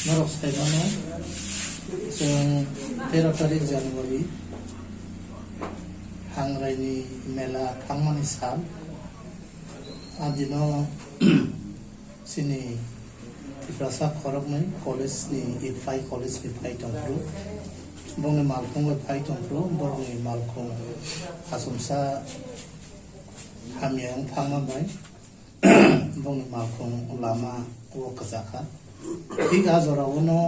Norok Saimano, जों 13 तारिख जानुवारि हांरायनि मेला थांमानि सान आदिनो सिनि तिफ्रासा खरगनै कलेजनि इफाइ कलेजनि फाइ दंफ्रु बंनि मालखं फाइ दंफ्रु बरनि मालखं आसमसा हामियां थांमाबाय बंनि मालखं लामा वकजाखा ठीक आजरावनो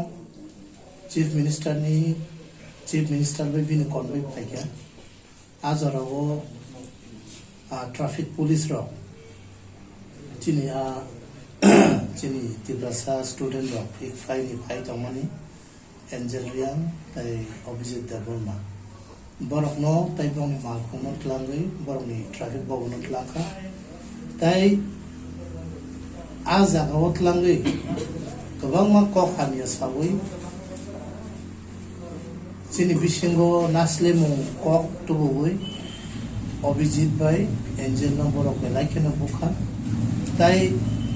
चीफ मिनिस्टर भी बिन कॉन्वे फाइका आजराव ट्रैफिक पुलिस रो चिनी तिब्रासा स्टूडेंट रो एक फाइट अमनी एंजेल रियां ताई अभिजित देवबर्मा बरक नो ताई बंनि मालखौ न तलांगै बरकनि ट्रैफिक बावनो तलांखा ताई आ जागाव तलांगै गोबां मा कक हामिया सावै चिनी बिशिंगो नासलेमु कक तुबुई अभिजित भाई एंजेल न बरक बेलाइखिनो बुखा ताई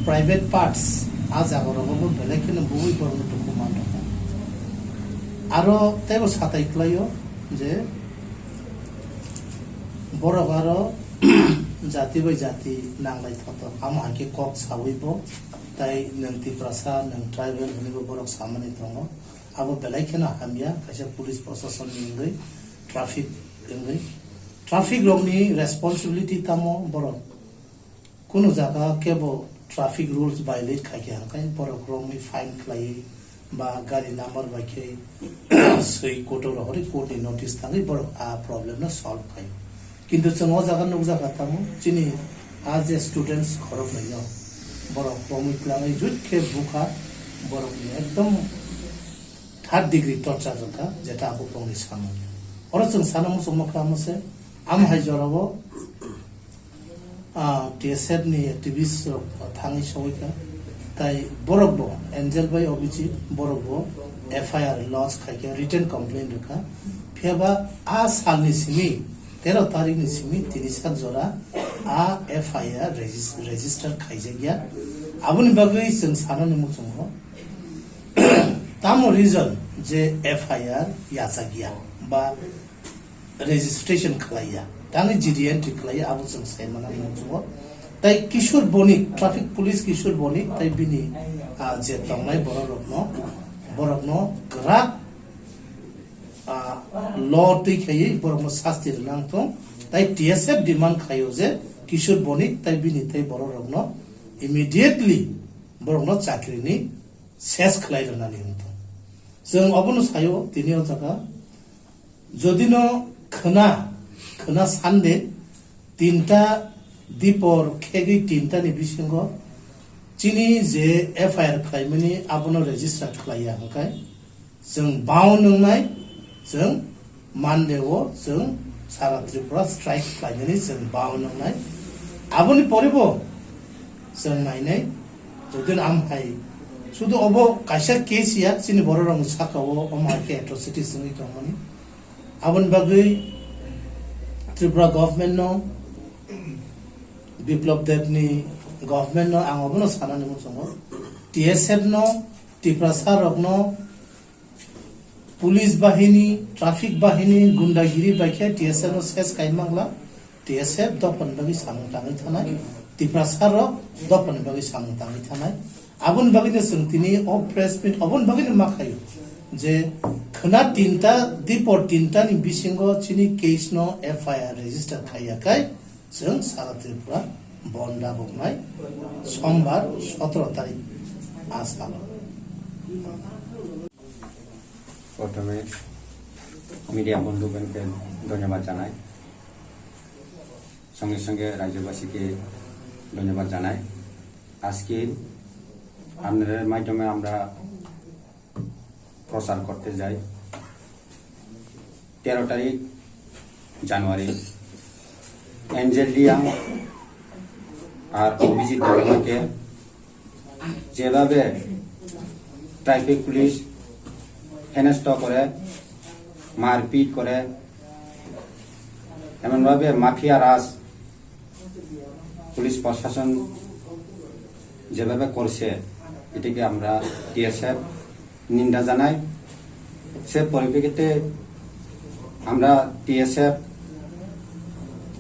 प्राइवेट पार्ट्स आ जागारावबो बेलाइखिनो बुई बरक तुखु मानदों आरो तेबो साथाय क्लायो जे बरक आरो जाति बाय जाति नांलाय थातो आम हाके कक सावैबो ताई नों तिफ्रासा नों ट्राइबल हनिबो बरक सामानि दङ अब बेलाइखिनो हामिया खायसे पुलिस प्रशासन इंगै ट्रैफिक रोगनि रेस्पॉन्सिबिलिटी तामो बरक कुनु जागा केबो ट्रैफिक रूल्स वायलेट खायके हांखाय बरक रोगनि फाइन खलाय बा गाड़ी नंबर बायखे सै कोटो रहरि कोर्टनि नोटिस थाङै बरक आ प्रॉब्लम न सॉल्व खायो किन्तु जों ओ जागा नुग जागा तामो चिनि आज ए स्टूडेंट्स खरब नैनो बरक रोगनि क्लाङै जुटखे बुखा बरकनि एकदम 3rd डिग्री टर्चर रखा जेटा आपको पौनी सामने और जों सानमु समखामसे आम हाइजरावो टीएसएफ नि एक्टिविस्ट थाङै सवैका ताई बरकबो एंजेल बाय अभिजित बरकबो एफआईआर लॉन्च खायके रिटन कंप्लेंट रखा फेबा आ सालनि सिमी 13 तारिख नि सिमी 3 जरा आ एफआईआर रजिस्टर खायजेगिया आबुनि बागै जों साननि मुसुमो तामो रीजन जे एफआईआर याचा गया बा रजिस्ट्रेशन खलाया तानि जीडीएन खलाया आबो जों सायमाना मुजुवा ताई किशोर बनिक ट्रैफिक पुलिस किशोर बनिक ताई बिनि जे तंनाय बरकनो ग्रा लॉ दै खयै बरकनो शास्ति लांथो ताई टीएसएफ डिमांड खायो जे किशोर बनिक ताई बिनि ताई बरकनो इमिडिएटली बरकनो चाकरिनि सेस खलाय रनानि हुंतो जों अबनो सायो दिनियाव जागा जदिनो खोना सानदे 3टा दीपर खेगै 3टा नि बिसिंगो चिनि जे एफआईआर खायमनि आबनो रेजिस्टार खलाया हंखाय जों बाव नंनाय जों मानदेवो जों सारा त्रिपुरा स्ट्राइक खायमनि जों बाव नंनाय आबनि परिबो जों नायनाय जदिन आमहाय शुद्ध अब कायसा केस या चिनि बर रंग साकावो अमाके एट्रोसिटीज जोंनि दंमोन आबन बागै त्रिपुरा गवर्नमेंट नो बिप्लब देवनि गवर्नमेंट नो आं अबनो सानानि मुसंगो टीएसएफ नो तिफ्रासा रगनो पुलिस बाहिनी ट्रैफिक बाहिनी गुंडागिरी बायखे टीएसएफ नो सेस कायमांगला टीएसएफ दपन बागै सामंताङै थानाय तिफ्रासा रग दपन बागै सामंताङै थानाय आबन बागैनो सोंथिनि अ प्रेस मिट अबन बागैनो माखायो जे खना 3टा दीपर 3टा नि बिसिंगो चिनि केस नो एफआईआर रजिस्टर खायाखाय जों सारा त्रिपुरा बन्दा बगनाय सोमबार 17 तारिख आसाम प्रथमे मीडिया बंधुगणके धन्यवाद जानाय संगे संगे राज्यवासीके धन्यवाद जानाय আজকে আপনাদের মাধ্যমে আমরা প্রচার করতে যাই 13 তারিখ জানুয়ারি এঞ্জেল রিয়াং আর অভিজিৎ দেববর্মাকে যেভাবে ট্রাফিক পুলিশ হেনস্থ করে মারপিট করে এমনভাবে মাফিয়া রাজ পুলিশ প্রশাসন যেভাবে করছে এটাকে আমরা টিএসএফ নিন্দা জানাই। সে পরিপ্রেক্ষিতে আমরা টিএসএফ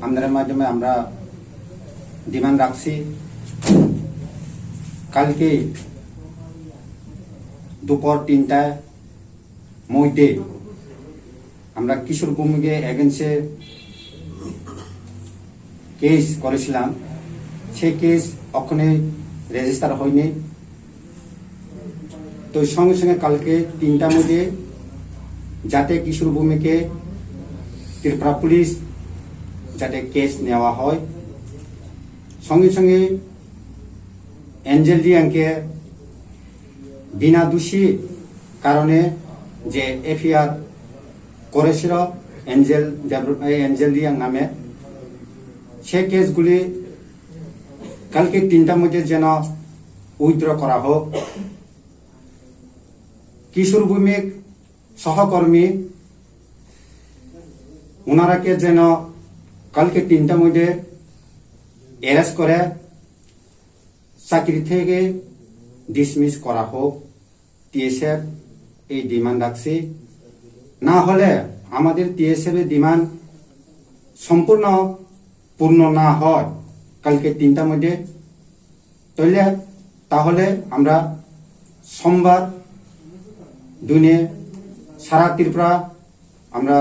আন্দোলনের মাধ্যমে আমরা ডিমান্ড রাখছি, কালকে দুপুর 3টায় মধ্যে আমরা কিশোর ভূমিকে এগেন্সে কেস করেছিলাম। সেই কেস ওখানে রেজিস্টার হয়নি, তো সঙ্গে সঙ্গে কালকে 3টার মধ্যে যাতে কিশোর ভূমিকে ত্রিপুরা পুলিশ যাতে কেস নেওয়া হয়, সঙ্গে সঙ্গে এঞ্জেল রিয়াংকে বিনা দোষী কারণে যে এফআইআর করেছিল এঞ্জেল রিয়াং নামে, সে কেসগুলি কালকে 3টার মধ্যে যেন উইথড্র করা হোক। কিশোর ভূমিক সহকর্মী ওনারাকে যেন কালকে 3টার মধ্যে অ্যারেস্ট করে চাকরি থেকে ডিসমিস করা হোক। টিএসএফ এই ডিমান্ড রাখছি। না হলে আমাদের টিএসএফ এর ডিমান্ড সম্পূর্ণ পূর্ণ না হয় কালকে 3টার মধ্যে, তাহলে আমরা সোমবার দিনে সারা ত্রিপুরা আমরা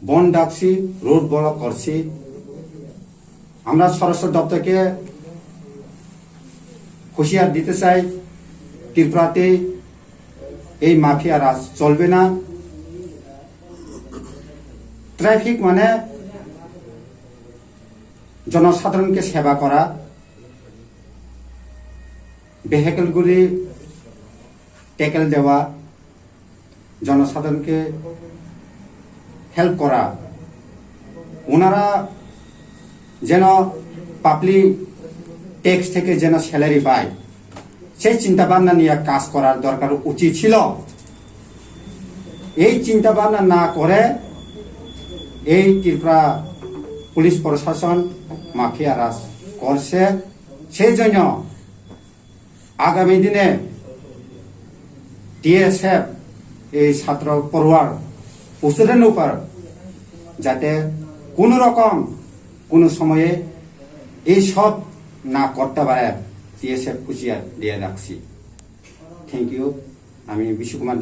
বন্ধ ডাকছি, রোড ব্লক করছি। আমরা স্বরাষ্ট্র দপ্তরকে হুঁশিয়ার দিতে চাই, ত্রিপুরাতে এই মাফিয়া রাজ চলবে না। ট্রাফিক মানে জনসাধারণকে সেবা করা, ভেহিকেলগুলি ট্যাকেল দেওয়া, জনসাধারণকে হেল্প করা। ওনারা যেন পাবলিক ট্যাক্স থেকে যেন স্যালারি পায়, সেই চিন্তা ভাবনা নিয়ে কাজ করার দরকার উচিত ছিল। এই চিন্তা ভাবনা না করে এই ত্রিপুরা পুলিশ প্রশাসন মাফিয়া রাজ করছে। সেই জন্য আগামী দিনে টিএসএফ এই ছাত্র পড়ুয়ার প্রস্তুতের উপর যাতে কোন রকম কোন সময়ে এই সব না করতে পারে টিএসএফ হুঁশিয়ার দিয়ে রাখছি। Thank you. আমি বিশ্বকুমার।